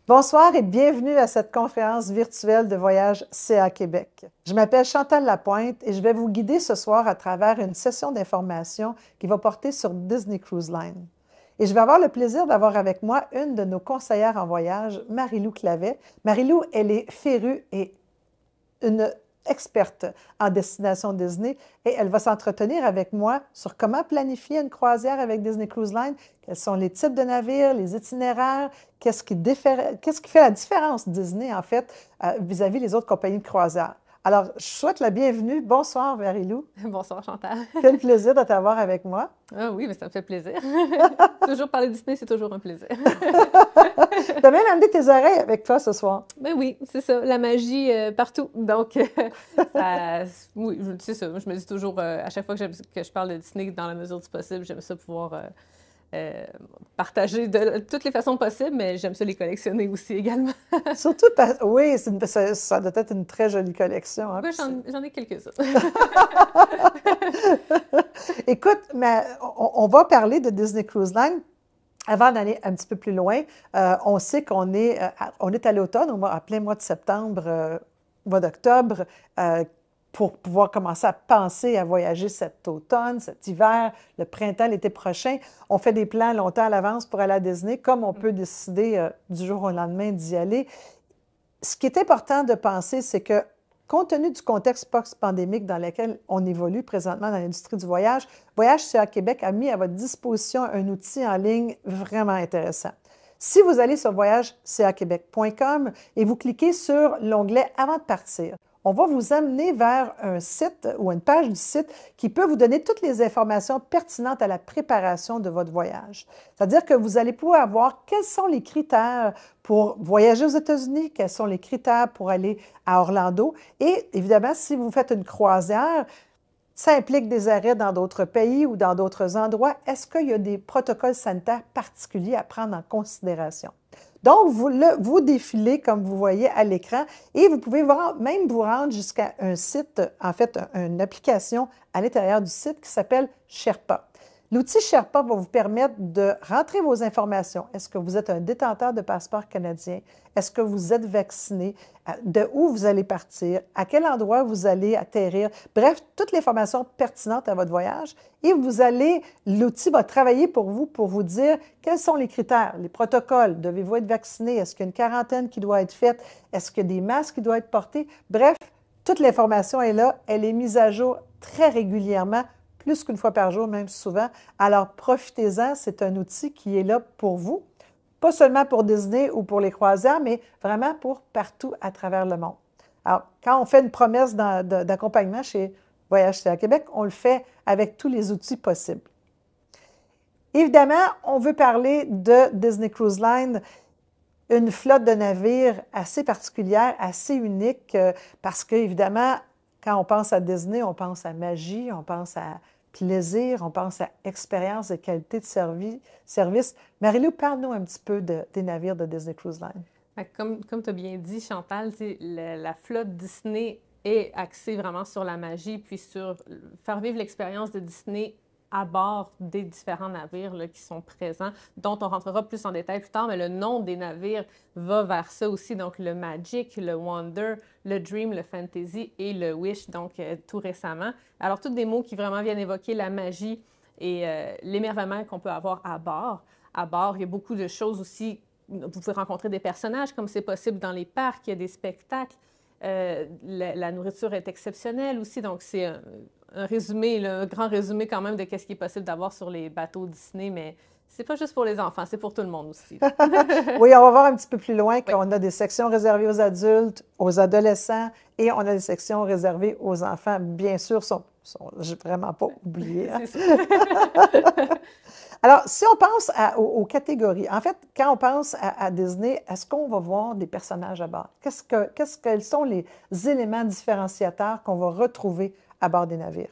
Bonsoir et bienvenue à cette conférence virtuelle de voyage CA Québec. Je m'appelle Chantal Lapointe et je vais vous guider ce soir à travers une session d'information qui va porter sur Disney Cruise Line. Et je vais avoir le plaisir d'avoir avec moi une de nos conseillères en voyage, Marie-Lou Clavet. Marie-Lou, elle est férue et une experte en destination Disney et elle va s'entretenir avec moi sur comment planifier une croisière avec Disney Cruise Line, quels sont les types de navires, les itinéraires, qu'est-ce qui fait la différence Disney, en fait, vis-à-vis les autres compagnies de croisière. Alors, je souhaite la bienvenue. Bonsoir, Marie-Lou. Bonsoir Chantal. Quel plaisir de t'avoir avec moi. Ah oui, mais ça me fait plaisir. Toujours parler Disney, c'est toujours un plaisir. Tu as même amené tes oreilles avec toi ce soir. Ben oui, c'est ça, la magie partout. Donc, oui, c'est ça. Je me dis toujours, à chaque fois que je parle de Disney, dans la mesure du possible, j'aime ça pouvoir partager de toutes les façons possibles, mais j'aime ça les collectionner aussi également. Surtout, oui, ça doit être une très jolie collection. Hein, Oui, j'en ai quelques-uns. Écoute, mais on va parler de Disney Cruise Line. Avant d'aller un petit peu plus loin, on sait on est à l'automne, à plein mois de septembre, mois d'octobre, pour pouvoir commencer à penser à voyager cet automne, cet hiver, le printemps, l'été prochain. On fait des plans longtemps à l'avance pour aller à Disney, comme on peut décider du jour au lendemain d'y aller. Ce qui est important de penser, c'est que compte tenu du contexte post-pandémique dans lequel on évolue présentement dans l'industrie du voyage, Voyage CA Québec a mis à votre disposition un outil en ligne vraiment intéressant. Si vous allez sur voyagecaquebec.com et vous cliquez sur l'onglet « Avant de partir », on va vous amener vers un site ou une page du site qui peut vous donner toutes les informations pertinentes à la préparation de votre voyage. C'est-à-dire que vous allez pouvoir voir quels sont les critères pour voyager aux États-Unis, quels sont les critères pour aller à Orlando. Et évidemment, si vous faites une croisière, ça implique des arrêts dans d'autres pays ou dans d'autres endroits. Est-ce qu'il y a des protocoles sanitaires particuliers à prendre en considération? Donc, vous défilez, comme vous voyez à l'écran, et vous pouvez même vous rendre jusqu'à un site, en fait, une application à l'intérieur du site qui s'appelle Sherpa. L'outil Sherpa va vous permettre de rentrer vos informations. Est-ce que vous êtes un détenteur de passeport canadien? Est-ce que vous êtes vacciné? De où vous allez partir? À quel endroit vous allez atterrir? Bref, toute l'information pertinente à votre voyage. Et l'outil va travailler pour vous dire quels sont les critères, les protocoles. Devez-vous être vacciné? Est-ce qu'il y a une quarantaine qui doit être faite? Est-ce qu'il y a des masques qui doivent être portés? Bref, toute l'information est là. Elle est mise à jour très régulièrement, plus qu'une fois par jour, même souvent. Alors, profitez-en, c'est un outil qui est là pour vous, pas seulement pour Disney ou pour les croisières, mais vraiment pour partout à travers le monde. Alors, quand on fait une promesse d'accompagnement chez Voyage CA Québec, on le fait avec tous les outils possibles. Évidemment, on veut parler de Disney Cruise Line, une flotte de navires assez particulière, assez unique, parce qu'évidemment, quand on pense à Disney, on pense à magie, on pense à plaisir, on pense à expérience et qualité de service. Marie-Lou, parle-nous un petit peu des navires de Disney Cruise Line. Comme tu as bien dit, Chantal, la flotte Disney est axée vraiment sur la magie, puis sur faire vivre l'expérience de Disney à bord des différents navires là, qui sont présents, dont on rentrera plus en détail plus tard, mais le nom des navires va vers ça aussi, donc le Magic, le Wonder, le Dream, le Fantasy et le Wish, donc tout récemment. Alors, tous des mots qui vraiment viennent évoquer la magie et l'émerveillement qu'on peut avoir à bord. À bord, il y a beaucoup de choses aussi. Vous pouvez rencontrer des personnages comme c'est possible dans les parcs, il y a des spectacles. La nourriture est exceptionnelle aussi, donc c'est un résumé, là, un grand résumé quand même de ce qui est possible d'avoir sur les bateaux Disney, mais c'est pas juste pour les enfants, c'est pour tout le monde aussi. Oui, on va voir un petit peu plus loin Oui. qu'on a des sections réservées aux adultes, aux adolescents, et on a des sections réservées aux enfants. Bien sûr, sont vraiment pas oubliés. Hein? C'est ça. Alors, si on pense aux catégories, en fait, quand on pense à Disney, est-ce qu'on va voir des personnages à bord? Quels sont les éléments différenciateurs qu'on va retrouver à bord des navires?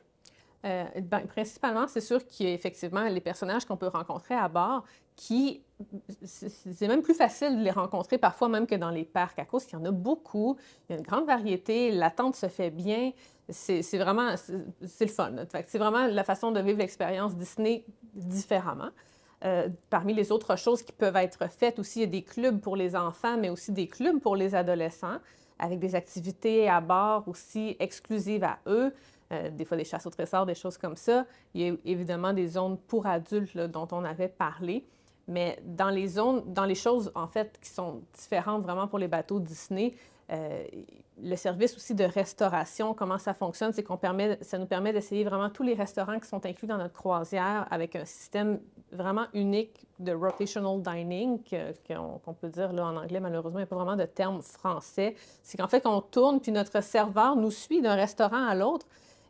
Principalement, c'est sûr qu'il y a effectivement les personnages qu'on peut rencontrer à bord c'est même plus facile de les rencontrer parfois même que dans les parcs à cause qu'il y en a beaucoup, il y a une grande variété, l'attente se fait bien, c'est vraiment, c'est le fun. C'est vraiment la façon de vivre l'expérience Disney différemment. Parmi les autres choses qui peuvent être faites aussi, il y a des clubs pour les enfants, mais aussi des clubs pour les adolescents, avec des activités à bord aussi exclusives à eux. Des fois des chasses au trésor, des choses comme ça. Il y a évidemment des zones pour adultes là, dont on avait parlé. Mais dans les zones, dans les choses en fait qui sont différentes vraiment pour les bateaux Disney, le service aussi de restauration, comment ça fonctionne, c'est ça nous permet d'essayer vraiment tous les restaurants qui sont inclus dans notre croisière avec un système vraiment unique de rotational dining, qu'on peut dire là, en anglais, malheureusement, il n'y a pas vraiment de terme français. C'est qu'en fait, on tourne, puis notre serveur nous suit d'un restaurant à l'autre.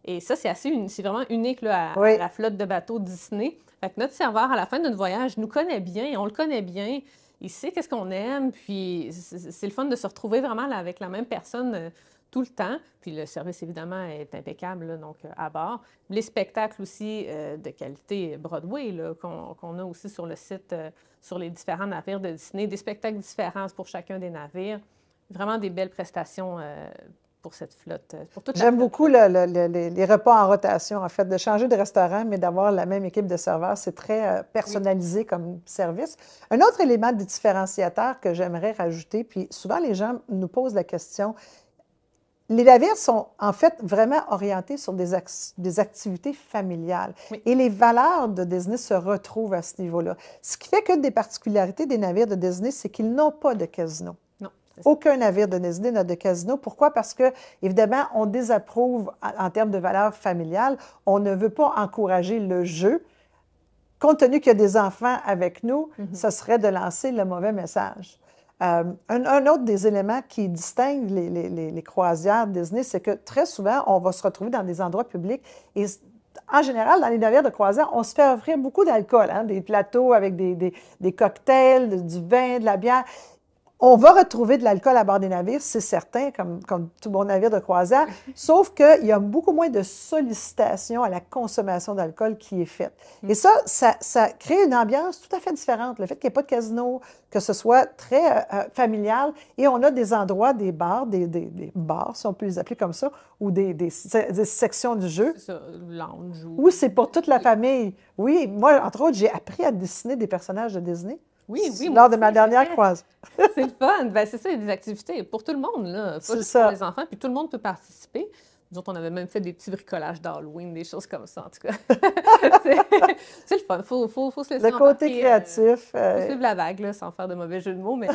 Et ça, c'est vraiment unique là, à la flotte de bateaux Disney. Fait que notre serveur, à la fin de notre voyage, nous connaît bien, on le connaît bien, il sait qu'est-ce qu'on aime, puis c'est le fun de se retrouver vraiment là, avec la même personne tout le temps. Puis le service, évidemment, est impeccable, là, donc à bord. Les spectacles aussi de qualité Broadway qu'on a aussi sur le site, sur les différents navires de Disney, des spectacles différents pour chacun des navires. Vraiment des belles prestations pour cette flotte. J'aime beaucoup les repas en rotation, en fait, de changer de restaurant, mais d'avoir la même équipe de serveurs. C'est très personnalisé comme service. Un autre élément de différenciateur que j'aimerais rajouter, puis souvent les gens nous posent la question, les navires sont en fait vraiment orientés sur des activités familiales. Oui. Et les valeurs de Disney se retrouvent à ce niveau-là. Ce qui fait qu'une des particularités des navires de Disney, c'est qu'ils n'ont pas de casino. Aucun navire de Disney n'a de casino. Pourquoi? Parce que, évidemment, on désapprouve en termes de valeurs familiales. On ne veut pas encourager le jeu. Compte tenu qu'il y a des enfants avec nous, ce serait de lancer le mauvais message. Un autre des éléments qui distingue les croisières Disney, c'est que très souvent, on va se retrouver dans des endroits publics et en général, dans les navires de croisière, on se fait offrir beaucoup d'alcool, hein, des plateaux avec des cocktails, du vin, de la bière. On va retrouver de l'alcool à bord des navires, c'est certain, comme tout bon navire de croisière, sauf qu'il y a beaucoup moins de sollicitation à la consommation d'alcool qui est faite. Et ça crée une ambiance tout à fait différente. Le fait qu'il n'y ait pas de casino, que ce soit très familial, et on a des endroits, des bars, des bars, si on peut les appeler comme ça, ou des sections du jeu. C'est ça, lounge. Où c'est pour toute la famille. Oui, moi, entre autres, j'ai appris à dessiner des personnages de Disney. Oui, lors de ma dernière croisière. C'est le fun. Ben, c'est ça, il y a des activités pour tout le monde, là. Pas juste pour les enfants, puis tout le monde peut participer. Nous autres, on avait même fait des petits bricolages d'Halloween, des choses comme ça, en tout cas. C'est le fun. Faut se laisser le côté créatif. Faut suivre la vague, là, sans faire de mauvais jeu de mots, mais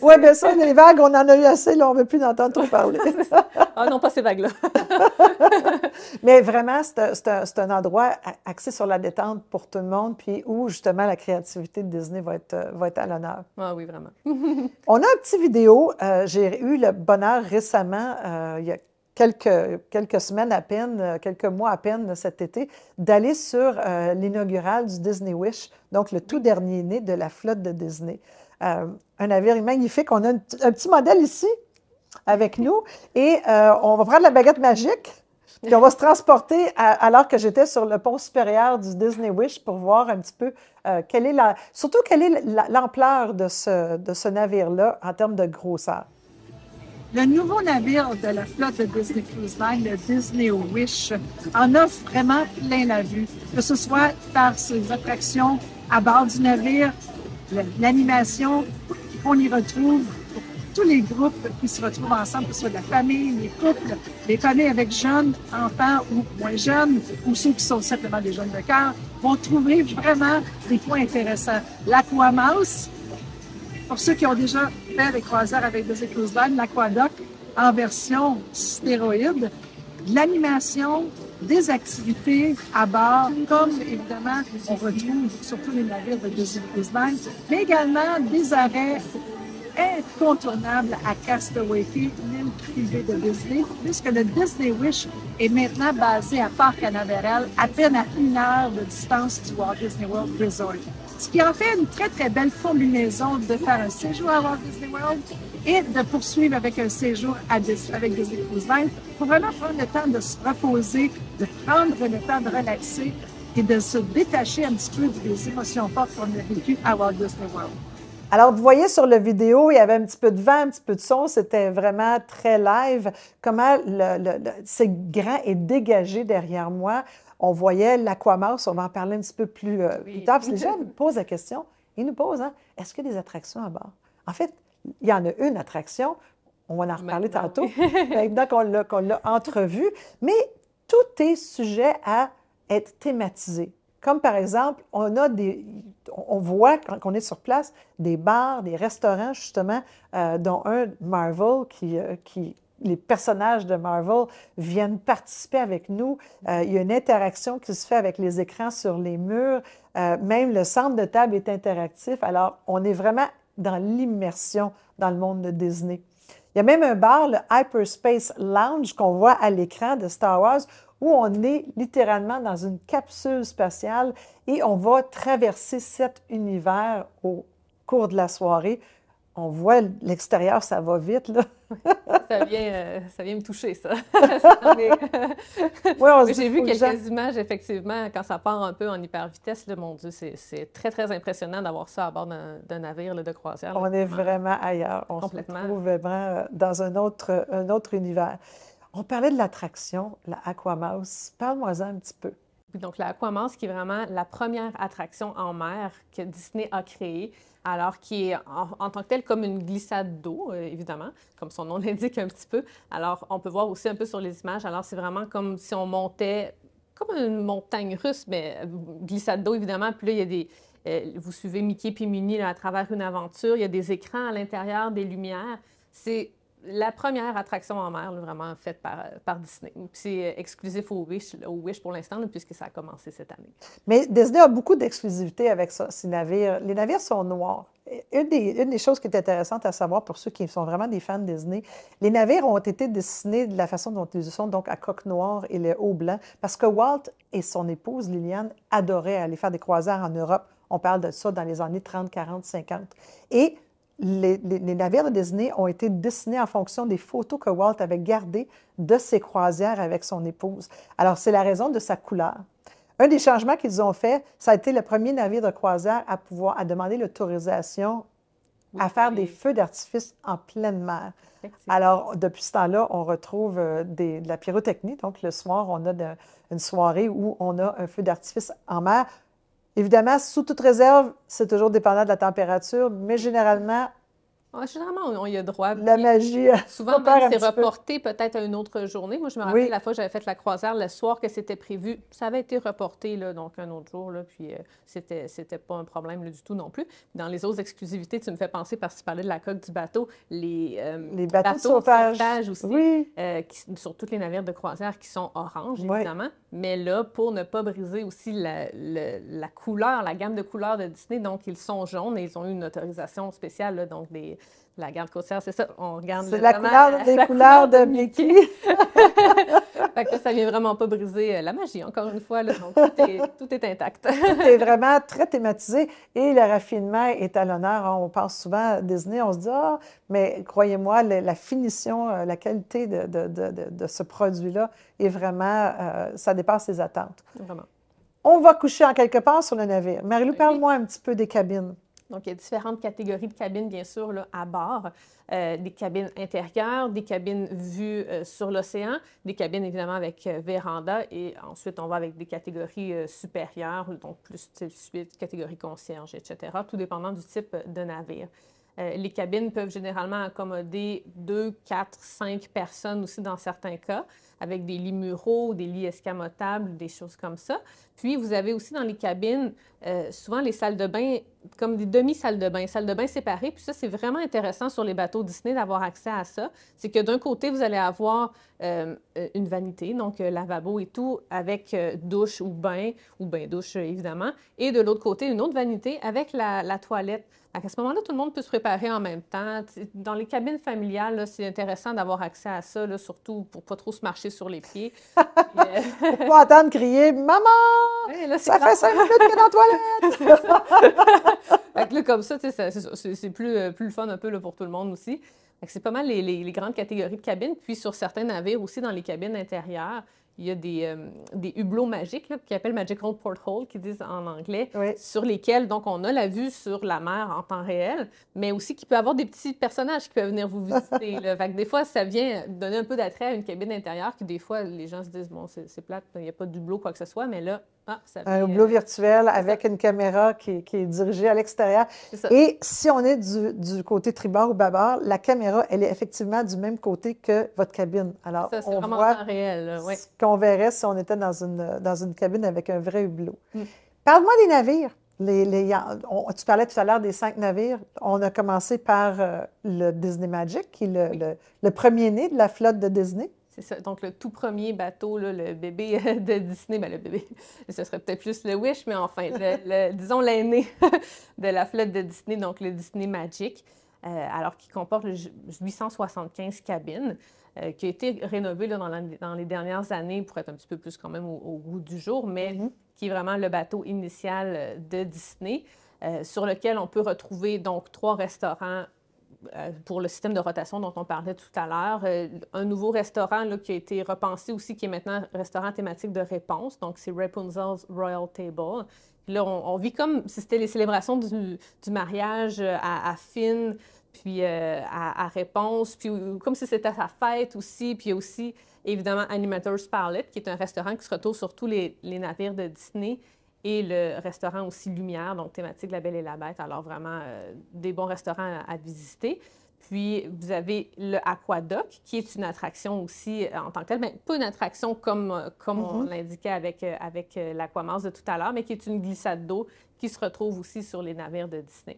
oui, bien ça, les vagues, on en a eu assez, là, on ne veut plus en entendre trop parler. Ah non, pas ces vagues-là. Mais vraiment, c'est un endroit axé sur la détente pour tout le monde, puis où, justement, la créativité de Disney va être à l'honneur. Ah oui, vraiment. On a un petit vidéo. J'ai eu le bonheur récemment, il y a quelques semaines à peine, quelques mois à peine cet été, d'aller sur l'inaugural du Disney Wish, donc le tout dernier né de la flotte de Disney. Un navire magnifique. On a un petit modèle ici avec nous et on va prendre la baguette magique puis on va se transporter alors que j'étais sur le pont supérieur du Disney Wish pour voir un petit peu quelle est l'ampleur de ce navire-là en termes de grosseur. Le nouveau navire de la flotte de Disney Cruise Line, le Disney Wish, en offre vraiment plein la vue, que ce soit par ses attractions à bord du navire, l'animation qu'on y retrouve, pour tous les groupes qui se retrouvent ensemble, que ce soit de la famille, les couples, les familles avec jeunes enfants ou moins jeunes, ou ceux qui sont simplement des jeunes de cœur, vont trouver vraiment des points intéressants. L'Aquamouse, pour ceux qui ont déjà fait des croisières avec Disney Cruise Line, l'Aquadoc en version stéroïde, de l'animation, des activités à bord, comme évidemment on retrouve sur tous les navires de Disney Cruise Line, mais également des arrêts incontournables à Castaway Cay, l'île privée de Disney, puisque le Disney Wish est maintenant basé à Port Canaveral, à peine à 1 heure de distance du Walt Disney World Resort. Ce qui en fait une très, très belle combinaison de faire un séjour à Walt Disney World et de poursuivre avec un séjour avec Disney Cruise Line pour vraiment prendre le temps de se reposer, de prendre le temps de relaxer et de se détacher un petit peu des émotions fortes qu'on a vécues à Walt Disney World. Alors, vous voyez sur la vidéo, il y avait un petit peu de vent, un petit peu de son. C'était vraiment très live. Comment c'est grand et dégagé derrière moi. On voyait l'Aquamouse. On va en parler un petit peu plus tard. Parce que les gens me posent la question. Ils nous posent, hein, est-ce qu'il y a des attractions à bord? En fait, il y en a une attraction. On va en reparler tantôt. Maintenant qu'on l'a entrevue. Mais tout est sujet à être thématisé. Comme par exemple, on voit quand on est sur place des bars, des restaurants justement, dont un Marvel les personnages de Marvel viennent participer avec nous. Il y a une interaction qui se fait avec les écrans sur les murs. Même le centre de table est interactif. Alors, on est vraiment dans l'immersion dans le monde de Disney. Il y a même un bar, le Hyperspace Lounge, qu'on voit à l'écran de Star Wars, où on est littéralement dans une capsule spatiale et on va traverser cet univers au cours de la soirée. On voit l'extérieur, ça va vite, là. Ça vient me toucher, ça. Oui, j'ai vu quelques images, effectivement, quand ça part un peu en hyper vitesse, là, mon Dieu, c'est très, très impressionnant d'avoir ça à bord d'un navire là, de croisière. Là, on est vraiment ailleurs. On se retrouve vraiment dans un autre univers. On parlait de l'attraction, la Aquamouse. Parle-moi-en un petit peu. Donc, la Aquamouse, qui est vraiment la première attraction en mer que Disney a créée, alors qui est en tant que telle comme une glissade d'eau, évidemment, comme son nom l'indique un petit peu. Alors, on peut voir aussi un peu sur les images. Alors, c'est vraiment comme si on montait comme une montagne russe, mais glissade d'eau, évidemment. Puis là, il y a des... vous suivez Mickey puis Minnie là, à travers une aventure. Il y a des écrans à l'intérieur, des lumières. C'est la première attraction en mer, là, vraiment faite par Disney. Puis c'est exclusif au Wish pour l'instant, là, puisque ça a commencé cette année. Mais Disney a beaucoup d'exclusivité avec ça, ces navires. Les navires sont noirs. Une des choses qui est intéressante à savoir pour ceux qui sont vraiment des fans de Disney, les navires ont été dessinés de la façon dont ils sont, donc à coque noire et le haut blanc, parce que Walt et son épouse Liliane adoraient aller faire des croisières en Europe. On parle de ça dans les années 30, 40, 50. Et les navires de Disney ont été dessinés en fonction des photos que Walt avait gardées de ses croisières avec son épouse. Alors, c'est la raison de sa couleur. Un des changements qu'ils ont fait, ça a été le premier navire de croisière à demander l'autorisation à faire des feux d'artifice en pleine mer. Alors, depuis ce temps-là, on retrouve de la pyrotechnie. Donc, le soir, on a une soirée où on a un feu d'artifice en mer. Évidemment, sous toute réserve, c'est toujours dépendant de la température, mais généralement, généralement, on y a droit. La magie. Souvent, c'est reporté peut-être à une autre journée. Moi, je me rappelle la fois que j'avais fait la croisière, le soir que c'était prévu, ça avait été reporté, là, donc un autre jour, là, puis c'était pas un problème là, du tout non plus. Dans les autres exclusivités, tu me fais penser, parce que tu parlais de la coque du bateau, les bateaux de sauvetage aussi, sur tous les navires de croisière qui sont orange, évidemment. Mais là, pour ne pas briser aussi la couleur, la gamme de couleurs de Disney, donc ils sont jaunes et ils ont eu une autorisation spéciale, là, donc la garde côtière, c'est ça, on regarde c'est la couleur de Mickey. Fait que ça vient vraiment pas briser la magie, encore une fois, là, donc tout est intact. Tout est vraiment très thématisé et le raffinement est à l'honneur. On pense souvent à Disney, on se dit « Ah, mais croyez-moi, la finition, la qualité de ce produit-là est vraiment, ça dépasse les attentes. » Vraiment. On va coucher en quelque part sur le navire. Marie-Lou, parle-moi un petit peu des cabines. Donc, il y a différentes catégories de cabines, bien sûr, là, à bord. Des cabines intérieures, des cabines vues sur l'océan, des cabines, évidemment, avec véranda. Et ensuite, on va avec des catégories supérieures, donc plus suite, catégorie concierge, etc., tout dépendant du type de navire. Les cabines peuvent généralement accommoder 2, 4, 5 personnes aussi dans certains cas, avec des lits muraux, des lits escamotables, des choses comme ça. Puis, vous avez aussi dans les cabines, souvent les salles de bain, comme des demi-salles de bain séparées. Puis ça, c'est vraiment intéressant sur les bateaux Disney d'avoir accès à ça. C'est que d'un côté, vous allez avoir une vanité, donc lavabo et tout, avec douche ou bain-douche, évidemment. Et de l'autre côté, une autre vanité avec la toilette. À ce moment-là, tout le monde peut se préparer en même temps. Dans les cabines familiales, c'est intéressant d'avoir accès à ça, là, surtout pour ne pas trop se marcher sur les pieds. Pour pas entendre crier « Maman! Là, ça fait 5 minutes qu'elle est dans la toilette! » Fait que là, comme ça, c'est plus le fun un peu là, pour tout le monde aussi. C'est pas mal les grandes catégories de cabines. Puis sur certains navires aussi, dans les cabines intérieures, il y a des hublots magiques là, qu'ils appellent Magical Porthole, qu'ils disent en anglais, Oui. sur lesquels donc on a la vue sur la mer en temps réel, mais aussi qu'il peut y avoir des petits personnages qui peuvent venir vous visiter. Là. Fait que des fois, ça vient donner un peu d'attrait à une cabine intérieure, que des fois, les gens se disent, bon, c'est plate, il n'y a pas de hublot, quoi que ce soit, mais là, ça vient... Un hublot virtuel avec une caméra qui est dirigée à l'extérieur. C'est ça. Et si on est du côté tribord ou bâbord, la caméra, elle est effectivement du même côté que votre cabine. Alors, Ça, c'est on vraiment voit en temps réel. Là, ouais. ce qu'on verrait si on était dans une cabine avec un vrai hublot. Parle-moi des navires. Tu parlais tout à l'heure des 5 navires. On a commencé par le Disney Magic, qui est le premier-né de la flotte de Disney. C'est ça. Donc, le tout premier bateau, là, le bébé de Disney, le bébé, ce serait peut-être plus le Wish, mais enfin, disons l'aîné de la flotte de Disney, donc le Disney Magic, alors qui comporte 875 cabines, qui a été rénové là, dans les dernières années pour être un petit peu plus quand même au goût du jour, mais qui est vraiment le bateau initial de Disney, sur lequel on peut retrouver donc 3 restaurants pour le système de rotation dont on parlait tout à l'heure. Un nouveau restaurant là, qui a été repensé aussi, qui est maintenant un restaurant thématique de réponse. Donc, c'est Rapunzel's Royal Table. Puis là, on vit comme si c'était les célébrations du mariage à Finn, puis à Réponse, puis comme si c'était sa fête aussi. Puis il y a aussi, évidemment, Animator's Palette, qui est un restaurant qui se retrouve sur tous les navires de Disney. Et le restaurant aussi Lumière, donc thématique La Belle et la Bête. Alors vraiment, des bons restaurants à visiter. Puis, vous avez le Aquadoc, qui est une attraction aussi en tant que telle, mais pas une attraction comme on l'indiquait avec l'Aquamars de tout à l'heure, mais qui est une glissade d'eau qui se retrouve aussi sur les navires de Disney.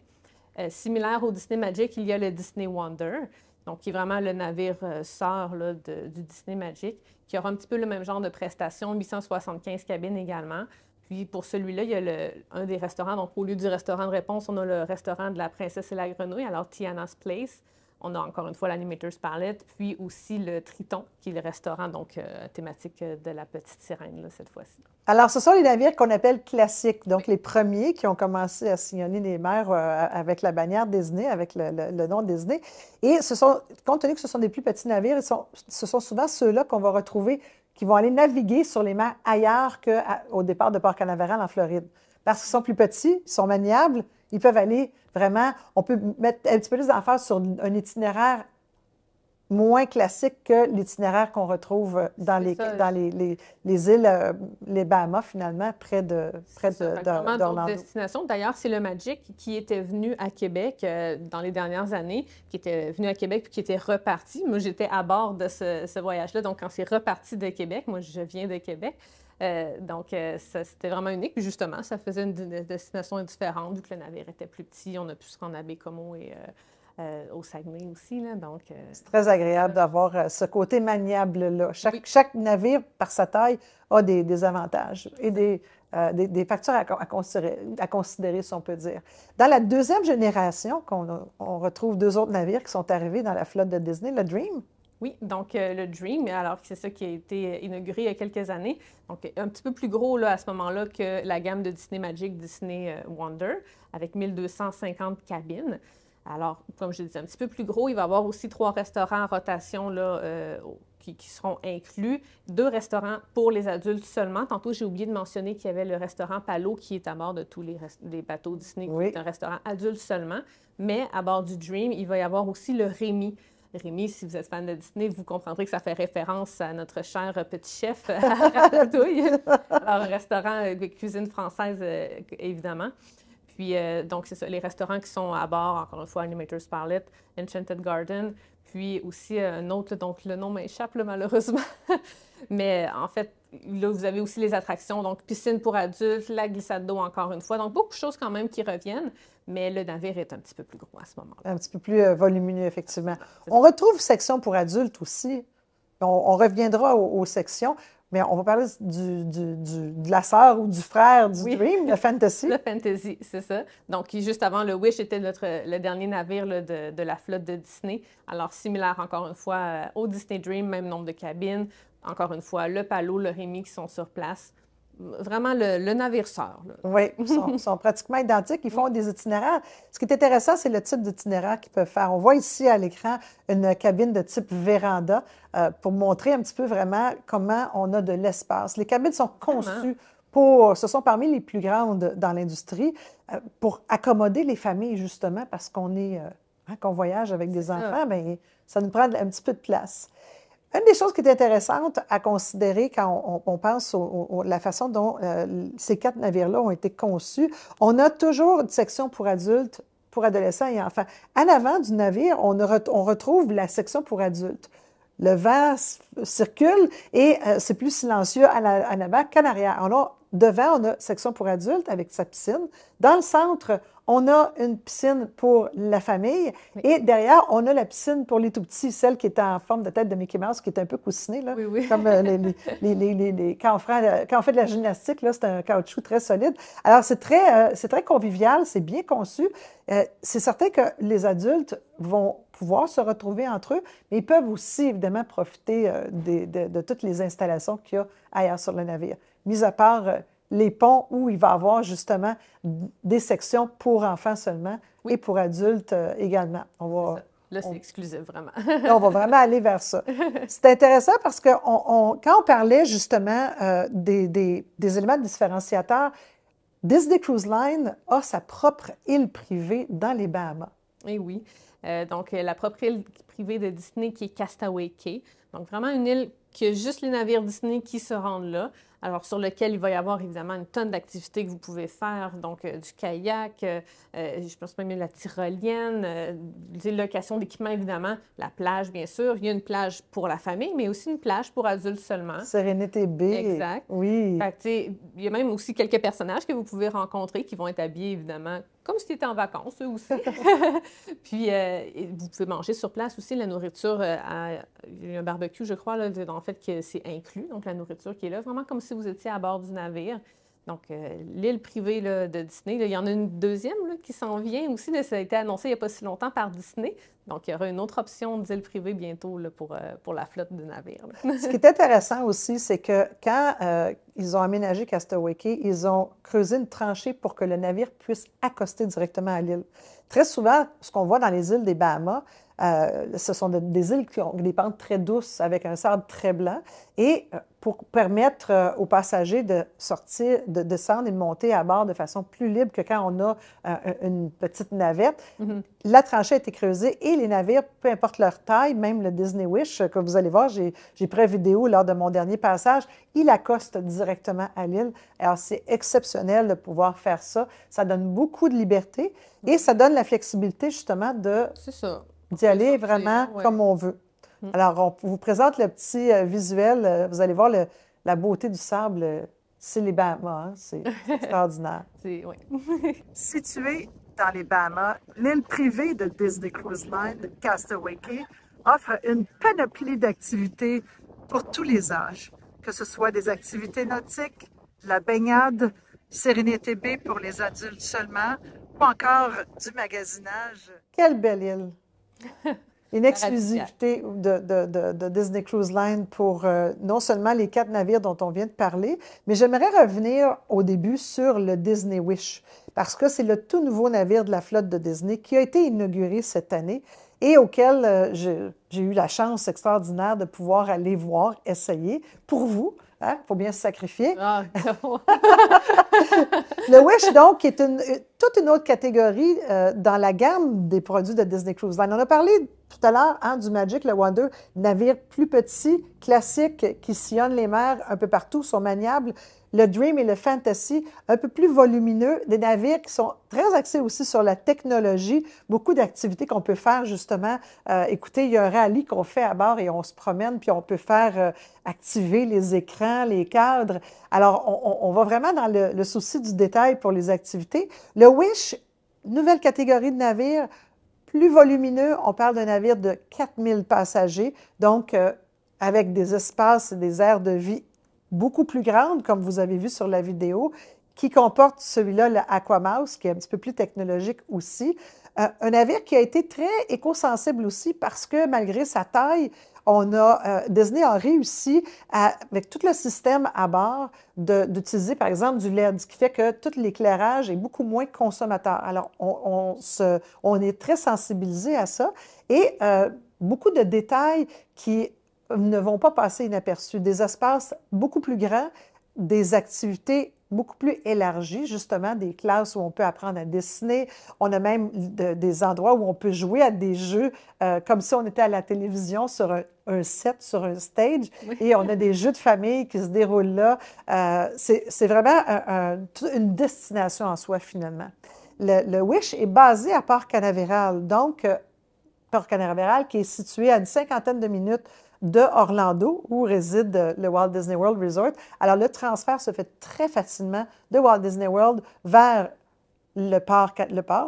Similaire au Disney Magic, il y a le Disney Wonder, donc qui est vraiment le navire sœur là, du Disney Magic, qui aura un petit peu le même genre de prestations, 875 cabines également. Puis pour celui-là, il y a un des restaurants. Donc, au lieu du restaurant de réponse, on a le restaurant de la Princesse et la Grenouille, alors Tiana's Place. On a encore une fois l'Animator's Palette, puis aussi le Triton, qui est le restaurant donc thématique de la petite sirène, là, cette fois-ci. Alors, ce sont les navires qu'on appelle classiques, donc les premiers qui ont commencé à sillonner les mers avec la bannière Disney, avec le nom Disney. Et compte tenu que ce sont des plus petits navires, ce sont souvent ceux-là qu'on va retrouver qui vont aller naviguer sur les mers ailleurs qu'au départ de Port Canaveral en Floride. Parce qu'ils sont plus petits, ils sont maniables, ils peuvent aller vraiment, on peut mettre un petit peu plus d'emphase sur un itinéraire moins classique que l'itinéraire qu'on retrouve dans les îles, les Bahamas, finalement, près d'Orlando. Destination. D'ailleurs, c'est le Magic qui était venu à Québec dans les dernières années, qui était venu à Québec puis qui était reparti. Moi, j'étais à bord de ce voyage-là, donc quand c'est reparti de Québec, moi, je viens de Québec. Donc, c'était vraiment unique. Puis justement, ça faisait une destination différente, vu que le navire était plus petit. On a pu se rendre à Bécomo et au Saguenay aussi. Là, donc, c'est très agréable d'avoir ce côté maniable-là. Chaque navire, par sa taille, a des avantages et des facteurs à considérer, si on peut dire. Dans la deuxième génération, on retrouve 2 autres navires qui sont arrivés dans la flotte de Disney, le Dream. Oui, donc le Dream, alors c'est ça qui a été inauguré il y a quelques années. Donc, un petit peu plus gros là, à ce moment-là que la gamme de Disney Magic, Disney Wonder, avec 1250 cabines. Alors, comme je disais, un petit peu plus gros. Il va y avoir aussi 3 restaurants en rotation là, qui seront inclus. 2 restaurants pour les adultes seulement. Tantôt, j'ai oublié de mentionner qu'il y avait le restaurant Palo qui est à bord de tous les bateaux Disney, qui est un restaurant adulte seulement. Mais à bord du Dream, il va y avoir aussi le Rémy. Rémy, si vous êtes fan de Disney, vous comprendrez que ça fait référence à notre cher petit chef à Ratatouille. Alors, un restaurant de cuisine française, évidemment. Puis, donc, c'est ça, les restaurants qui sont à bord, encore une fois, Animator's Palette, Enchanted Garden, puis aussi un autre, donc le nom m'échappe malheureusement. Mais en fait, là, vous avez aussi les attractions, donc piscine pour adultes, la glissade d'eau encore une fois. Donc, beaucoup de choses quand même qui reviennent, mais le navire est un petit peu plus gros à ce moment-là. Un petit peu plus volumineux, effectivement. On retrouve section pour adultes aussi. On reviendra aux sections, mais on va parler de la sœur ou du frère du Dream, le Fantasy. Le Fantasy, c'est ça. Donc, juste avant, le Wish était le dernier navire là, de la flotte de Disney. Alors, similaire encore une fois au Disney Dream, même nombre de cabines. Encore une fois, le Palo, le Rémy qui sont sur place. vraiment le navire sœur. Là. Oui, ils sont pratiquement identiques. Ils font des itinéraires. Ce qui est intéressant, c'est le type d'itinéraire qu'ils peuvent faire. On voit ici à l'écran une cabine de type véranda pour montrer un petit peu vraiment comment on a de l'espace. Les cabines sont conçues ce sont parmi les plus grandes dans l'industrie pour accommoder les familles, justement, parce qu'on voyage avec des enfants, bien, ça nous prend un petit peu de place. Une des choses qui est intéressante à considérer quand on pense à la façon dont ces 4 navires-là ont été conçus, on a toujours une section pour adultes, pour adolescents et enfants. En avant du navire, on retrouve la section pour adultes. Le vent circule et c'est plus silencieux en avant qu'en arrière. Devant, on a section pour adultes avec sa piscine. Dans le centre, on a une piscine pour la famille. Oui. Et derrière, on a la piscine pour les tout-petits, celle qui est en forme de tête de Mickey Mouse, qui est un peu coussinée, là, oui. comme quand on fait de la gymnastique, là, c'est un caoutchouc très solide. Alors, c'est très convivial, c'est bien conçu. C'est certain que les adultes vont pouvoir se retrouver entre eux, mais ils peuvent aussi, évidemment, profiter de toutes les installations qu'il y a ailleurs sur le navire. Mis à part les ponts où il va y avoir justement des sections pour enfants seulement et pour adultes également. Là, c'est exclusif, vraiment. On va vraiment aller vers ça. C'est intéressant parce que quand on parlait justement des éléments différenciateurs, Disney Cruise Line a sa propre île privée dans les Bahamas. Et oui. Donc, la propre île privée de Disney qui est Castaway Cay. Donc, vraiment une île qui a juste les navires Disney qui se rendent là. Alors, sur lequel il va y avoir évidemment une tonne d'activités que vous pouvez faire. Donc, du kayak, je pense même la tyrolienne, des locations d'équipements, évidemment, la plage, bien sûr. Il y a une plage pour la famille, mais aussi une plage pour adultes seulement. Serenity Bay. Exact. Oui. Fait que, il y a même aussi quelques personnages que vous pouvez rencontrer qui vont être habillés, évidemment, comme si tu étais en vacances, eux aussi. Puis, vous pouvez manger sur place aussi la nourriture. Il y a un barbecue, je crois, là, en fait, que c'est inclus. Donc, la nourriture qui est là, vraiment comme si vous étiez à bord du navire. Donc, l'île privée là, de Disney, là, il y en a une deuxième là, qui s'en vient aussi. Là, ça a été annoncé il n'y a pas si longtemps par Disney. Donc, il y aura une autre option d'île privée bientôt là, pour la flotte de navires. Ce qui est intéressant aussi, c'est que quand ils ont aménagé Castaway Cay, ils ont creusé une tranchée pour que le navire puisse accoster directement à l'île. Très souvent, ce qu'on voit dans les îles des Bahamas, ce sont des îles qui ont des pentes très douces avec un sable très blanc. Et pour permettre aux passagers de sortir, de descendre et de monter à bord de façon plus libre que quand on a une petite navette, la tranchée a été creusée et les navires, peu importe leur taille, même le Disney Wish, que vous allez voir, j'ai pris une vidéo lors de mon dernier passage, il accoste directement à l'île. Alors, c'est exceptionnel de pouvoir faire ça. Ça donne beaucoup de liberté et ça donne la flexibilité, justement, d'y aller vraiment comme on veut. Alors, on vous présente le petit visuel. Vous allez voir la beauté du sable. C'est les Bahamas. Hein? C'est extraordinaire. Oui. Située dans les Bahamas, l'île privée de Disney Cruise Line, Castaway Cay, offre une panoplie d'activités pour tous les âges, que ce soit des activités nautiques, la baignade, Serenity Bay pour les adultes seulement, ou encore du magasinage. Quelle belle île! Une exclusivité de Disney Cruise Line pour non seulement les 4 navires dont on vient de parler, mais j'aimerais revenir au début sur le Disney Wish, parce que c'est le tout nouveau navire de la flotte de Disney qui a été inauguré cette année et auquel j'ai eu la chance extraordinaire de pouvoir aller voir, essayer, pour vous. Il faut bien se sacrifier. Ah, le Wish, donc, est toute une autre catégorie dans la gamme des produits de Disney Cruise Line. On a parlé tout à l'heure du Magic, le Wonder, navire plus petit, classique, qui sillonne les mers un peu partout, sont maniables. Le Dream et le Fantasy, un peu plus volumineux, des navires qui sont très axés aussi sur la technologie, beaucoup d'activités qu'on peut faire justement. Écoutez, il y a un rallye qu'on fait à bord et on se promène, puis on peut faire activer les écrans, les cadres. Alors, on va vraiment dans le souci du détail pour les activités. Le Wish, nouvelle catégorie de navire, plus volumineux, on parle d'un navire de 4000 passagers, donc avec des espaces et des aires de vie beaucoup plus grandes, comme vous avez vu sur la vidéo, qui comporte celui-là, le Aquamouse, qui est un petit peu plus technologique aussi. Un navire qui a été très éco-sensible aussi parce que malgré sa taille, Disney a réussi, avec tout le système à bord, d'utiliser, par exemple, du LED, ce qui fait que tout l'éclairage est beaucoup moins consommateur. Alors, on est très sensibilisé à ça et beaucoup de détails qui ne vont pas passer inaperçus. Des espaces beaucoup plus grands, des activités beaucoup plus élargies, justement, des classes où on peut apprendre à dessiner. On a même des endroits où on peut jouer à des jeux comme si on était à la télévision sur un set, sur un stage, et on a des jeux de famille qui se déroulent là. C'est vraiment une destination en soi, finalement. Le Wish est basé à Port Canaveral, donc Port Canaveral qui est situé à une 50aine de minutes de Orlando, où réside le Walt Disney World Resort. Alors, le transfert se fait très facilement de Walt Disney World vers le port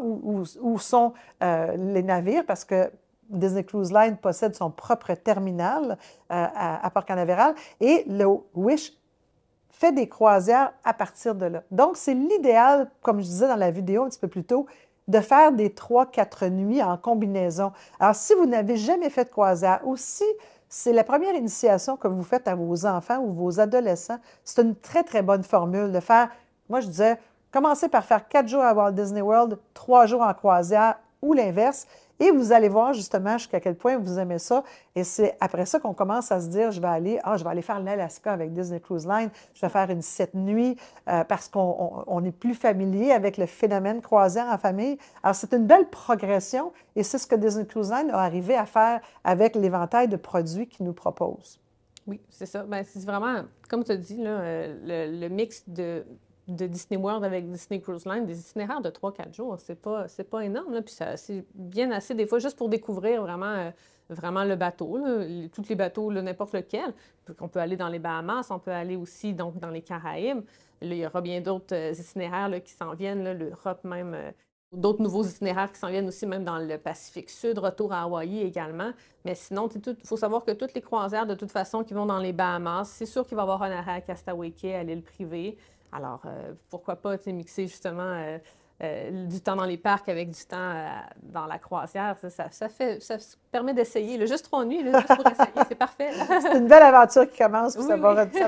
où sont les navires, parce que Disney Cruise Line possède son propre terminal à Port Canaveral, et le Wish fait des croisières à partir de là. Donc, c'est l'idéal, comme je disais dans la vidéo un petit peu plus tôt, de faire des 3-4 nuits en combinaison. Alors, si vous n'avez jamais fait de croisière, ou si c'est la première initiation que vous faites à vos enfants ou vos adolescents, c'est une très, très bonne formule de faire, moi je disais, commencez par faire 4 jours à Walt Disney World, 3 jours en croisière ou l'inverse, et vous allez voir justement jusqu'à quel point vous aimez ça. Et c'est après ça qu'on commence à se dire, je vais aller faire l'Alaska avec Disney Cruise Line, je vais faire une 7 nuits parce qu'on est plus familier avec le phénomène croisière en famille. Alors, c'est une belle progression et c'est ce que Disney Cruise Line a arrivé à faire avec l'éventail de produits qu'ils nous proposent. Oui, c'est ça. Ben, c'est vraiment, comme tu as dit, là, le mix de Disney World avec Disney Cruise Line, des itinéraires de 3-4 jours, c'est pas énorme, là, puis c'est bien assez, des fois, juste pour découvrir vraiment le bateau, là, tous les bateaux, n'importe lequel. On peut aller dans les Bahamas, on peut aller aussi donc, dans les Caraïbes. Là, il y aura bien d'autres itinéraires là, qui s'en viennent, l'Europe même, d'autres nouveaux itinéraires qui s'en viennent aussi même dans le Pacifique Sud, retour à Hawaï également. Mais sinon, il faut savoir que toutes les croisières, de toute façon, qui vont dans les Bahamas, c'est sûr qu'il va y avoir un arrêt à Castaway Cay, à l'île privée. Alors, pourquoi pas mixer justement du temps dans les parcs avec du temps dans la croisière. Ça permet d'essayer. Juste 3 nuits, juste pour essayer, c'est parfait. C'est une belle aventure qui commence, puis Oui, ça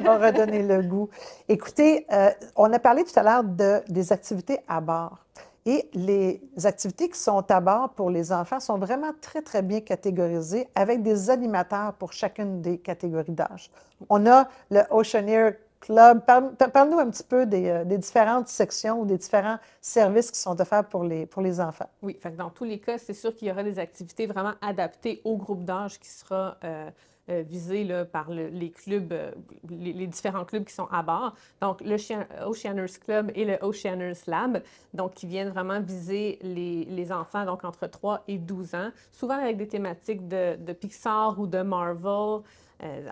va redonner le goût. Écoutez, on a parlé tout à l'heure des activités à bord. Et les activités qui sont à bord pour les enfants sont vraiment très, très bien catégorisées avec des animateurs pour chacune des catégories d'âge. On a le Oceaneer Club. Parle-nous un petit peu des différentes sections ou des différents services qui sont offerts pour les enfants. Oui, fait que dans tous les cas, c'est sûr qu'il y aura des activités vraiment adaptées au groupe d'âge qui sera visé là, par les clubs, les différents clubs qui sont à bord. Donc, le Oceaners Club et le Oceaners Lab, donc qui viennent vraiment viser les enfants donc entre 3 et 12 ans, souvent avec des thématiques de Pixar ou de Marvel.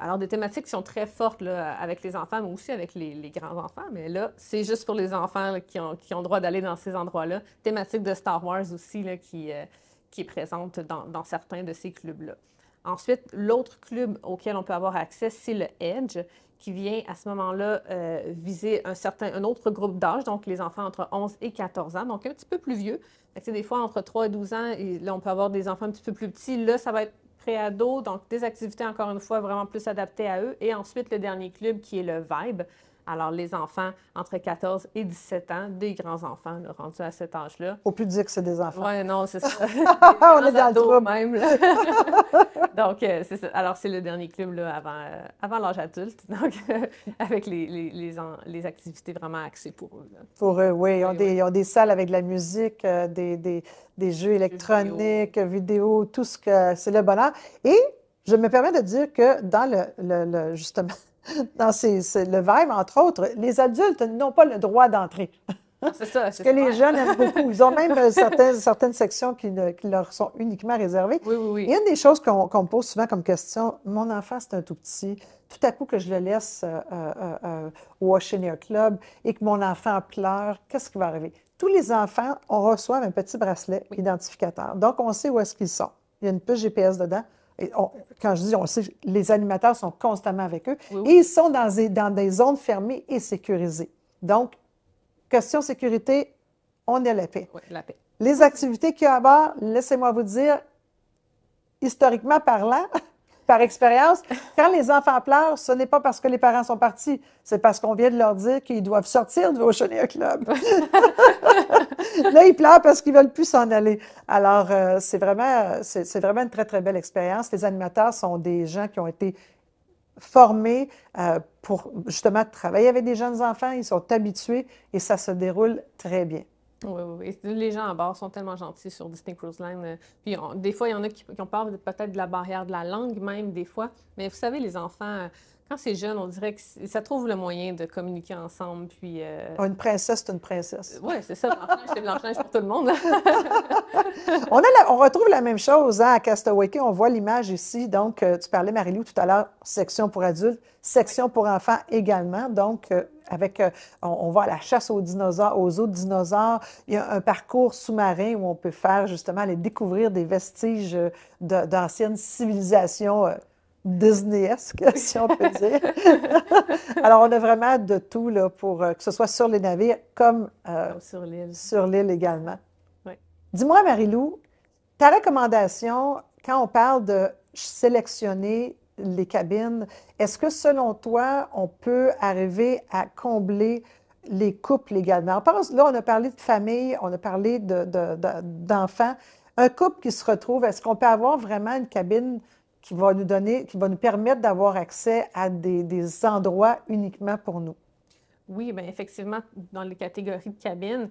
Alors, des thématiques qui sont très fortes là, avec les enfants, mais aussi avec les grands-enfants. Mais là, c'est juste pour les enfants là, qui ont droit d'aller dans ces endroits-là. Thématique de Star Wars aussi là, qui est présente dans certains de ces clubs-là. Ensuite, l'autre club auquel on peut avoir accès, c'est le Edge, qui vient à ce moment-là viser un autre groupe d'âge, donc les enfants entre 11 et 14 ans, donc un petit peu plus vieux. Des fois, entre 3 et 12 ans, et là, on peut avoir des enfants un petit peu plus petits. Là, ça va être pré-ado, donc des activités, encore une fois, vraiment plus adaptées à eux. Et ensuite, le dernier club qui est le Vibe. Alors, les enfants entre 14 et 17 ans, des grands-enfants là, rendus à cet âge-là. Faut plus dire que c'est des enfants. Oui, non, c'est ça. On est dans le trouble. Même, là. Donc, c'est ça. Alors, c'est le dernier club là, avant l'âge adulte, donc avec les activités vraiment axées pour eux. Là. Pour eux, oui. Ils ont des salles avec de la musique, des jeux électroniques, vidéo, tout ce que c'est le bonheur. Et je me permets de dire que dans justement, dans le Vibe, entre autres, les adultes n'ont pas le droit d'entrer. C'est ça. Ce que les jeunes aiment beaucoup. Ils ont même certaines sections qui leur sont uniquement réservées. Oui. Et une des choses qu'on me pose souvent comme question, mon enfant, c'est un tout petit. Tout à coup que je le laisse au Oceaneer Club et que mon enfant pleure, qu'est-ce qui va arriver? Tous les enfants, on reçoit un petit bracelet identificateur. Donc, on sait où est-ce qu'ils sont. Il y a une puce GPS dedans. Et quand je dis on sait, les animateurs sont constamment avec eux. Et ils sont dans des zones fermées et sécurisées. Donc, question sécurité, on a la paix. Oui, la paix. Les activités qu'il y a à bord, laissez-moi vous dire, historiquement parlant, par expérience, quand les enfants pleurent, ce n'est pas parce que les parents sont partis, c'est parce qu'on vient de leur dire qu'ils doivent sortir du Oceania Club. Là, ils pleurent parce qu'ils veulent plus s'en aller. Alors, c'est vraiment une très, très belle expérience. Les animateurs sont des gens qui ont été formés pour justement travailler avec des jeunes enfants. Ils sont habitués et ça se déroule très bien. Oui, oui, oui. Les gens à bord sont tellement gentils sur Disney Cruise Line. Puis des fois, il y en a qui ont peur peut-être de la barrière de la langue, même des fois. Mais vous savez, les enfants, quand c'est jeune, on dirait que ça trouve le moyen de communiquer ensemble. Puis, Une princesse, c'est une princesse. oui, c'est ça. Blanche-Neige, c'est Blanche-Neige pour tout le monde. On retrouve la même chose à Castaway Cay. On voit l'image ici. Donc, tu parlais, Marie-Lou, tout à l'heure, section pour adultes, section pour enfants également. Donc, on va à la chasse aux dinosaures, aux autres dinosaures. Il y a un parcours sous-marin où on peut faire justement aller découvrir des vestiges d'anciennes civilisations Disneyesques, si on peut dire. Alors, on a vraiment de tout là, pour que ce soit sur les navires comme sur l'île également. Oui. Dis-moi, Marie-Lou, ta recommandation, quand on parle de sélectionner les cabines, est-ce que selon toi, on peut arriver à combler les couples également? Là, on a parlé de famille, on a parlé d'enfants. Un couple qui se retrouve, est-ce qu'on peut avoir vraiment une cabine qui va nous permettre d'avoir accès à des endroits uniquement pour nous? Oui, bien effectivement, dans les catégories de cabines,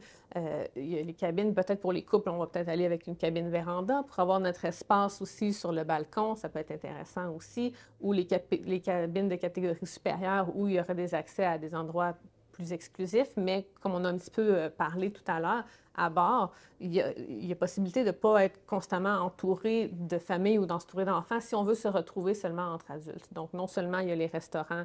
il y a les cabines, peut-être pour les couples, on va peut-être aller avec une cabine véranda pour avoir notre espace aussi sur le balcon, ça peut être intéressant aussi, ou les cabines de catégorie supérieure où il y aurait des accès à des endroits plus exclusifs, mais comme on a un petit peu parlé tout à l'heure, à bord, il y a possibilité de ne pas être constamment entouré de familles ou d'entouré d'enfants si on veut se retrouver seulement entre adultes. Donc, non seulement il y a les restaurants,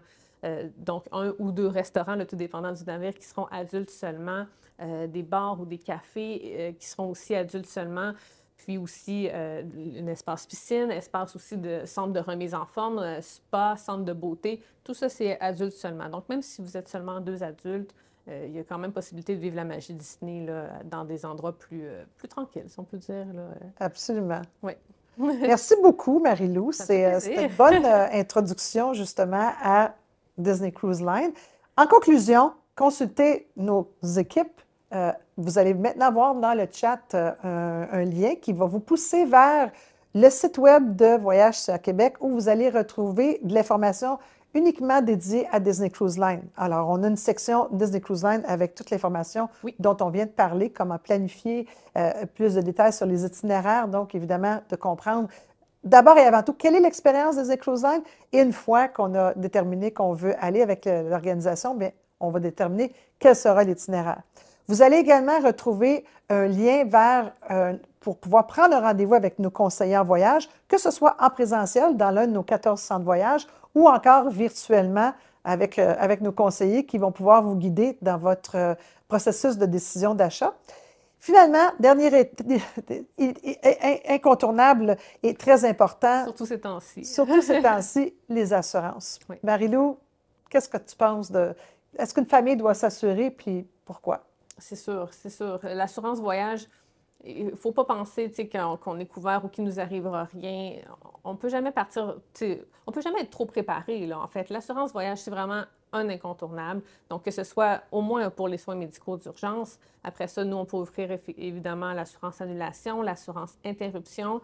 donc 1 ou 2 restaurants, là, tout dépendant du navire, qui seront adultes seulement, des bars ou des cafés qui seront aussi adultes seulement, puis aussi un espace piscine, espace aussi de centre de remise en forme, spa, centre de beauté, tout ça, c'est adultes seulement. Donc, même si vous êtes seulement 2 adultes, il y a quand même possibilité de vivre la magie Disney là, dans des endroits plus tranquilles, si on peut dire. Là. Absolument. Oui. Merci beaucoup, Marie-Lou. C'était une bonne introduction, justement, à Disney Cruise Line. En conclusion, consultez nos équipes. Vous allez maintenant voir dans le chat un lien qui va vous pousser vers le site web de Voyage à Québec où vous allez retrouver de l'information uniquement dédiée à Disney Cruise Line. Alors, on a une section Disney Cruise Line avec toute l'information dont on vient de parler, comment planifier, plus de détails sur les itinéraires, donc évidemment de comprendre d'abord et avant tout quelle est l'expérience Disney Cruise Line et une fois qu'on a déterminé qu'on veut aller avec l'organisation, bien, on va déterminer quel sera l'itinéraire. Vous allez également retrouver un lien pour pouvoir prendre un rendez-vous avec nos conseillers en voyage, que ce soit en présentiel dans l'un de nos 14 centres de voyage ou encore virtuellement avec nos conseillers qui vont pouvoir vous guider dans votre processus de décision d'achat. Finalement, dernier incontournable et très important. Surtout ces temps-ci. Surtout ces temps-ci, les assurances. Oui. Marie-Lou, qu'est-ce que tu penses de... Est-ce qu'une famille doit s'assurer, puis pourquoi? C'est sûr, c'est sûr. L'assurance voyage, il ne faut pas penser qu'on est couvert ou qu'il ne nous arrivera rien. On ne peut jamais partir, on ne peut jamais être trop préparé, là, en fait. L'assurance voyage, c'est vraiment un incontournable. Donc, que ce soit au moins pour les soins médicaux d'urgence. Après ça, nous, on peut offrir évidemment l'assurance annulation, l'assurance interruption.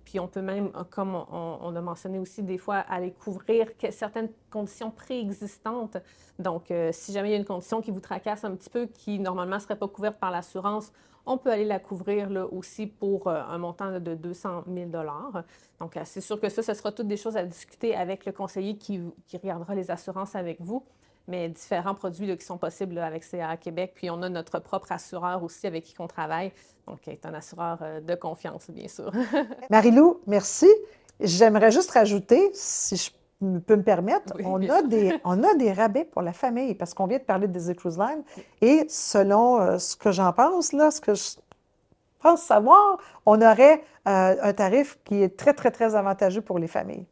Puis on peut même, comme on a mentionné aussi, des fois, aller couvrir certaines conditions préexistantes. Donc, si jamais il y a une condition qui vous tracasse un petit peu, qui normalement ne serait pas couverte par l'assurance, on peut aller la couvrir là, aussi pour un montant de 200 000 $. Donc, c'est sûr que ça sera toutes des choses à discuter avec le conseiller qui regardera les assurances avec vous. Mais différents produits là, qui sont possibles là, avec CA Québec. Puis on a notre propre assureur aussi avec qui on travaille. Donc, il est un assureur de confiance, bien sûr. Marie-Lou, merci. J'aimerais juste rajouter, si je peux me permettre, oui, on a des rabais pour la famille parce qu'on vient de parler de Disney Cruise Line. Et selon ce que j'en pense, là, ce que je pense savoir, on aurait un tarif qui est très, très, très avantageux pour les familles.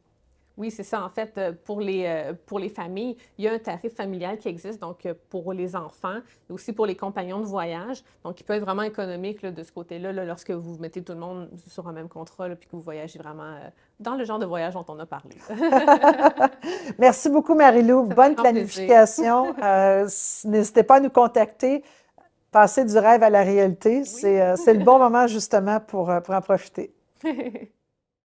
Oui, c'est ça. En fait, pour les familles, il y a un tarif familial qui existe, donc pour les enfants et aussi pour les compagnons de voyage. Donc, il peut être vraiment économique là, de ce côté-là, là, lorsque vous mettez tout le monde sur un même contrat, là, puis que vous voyagez vraiment dans le genre de voyage dont on a parlé. Merci beaucoup, Marie-Lou. Ça fait Bonne grand plaisir. planification. N'hésitez pas à nous contacter. Passer du rêve à la réalité, Oui. c'est le bon moment justement pour en profiter.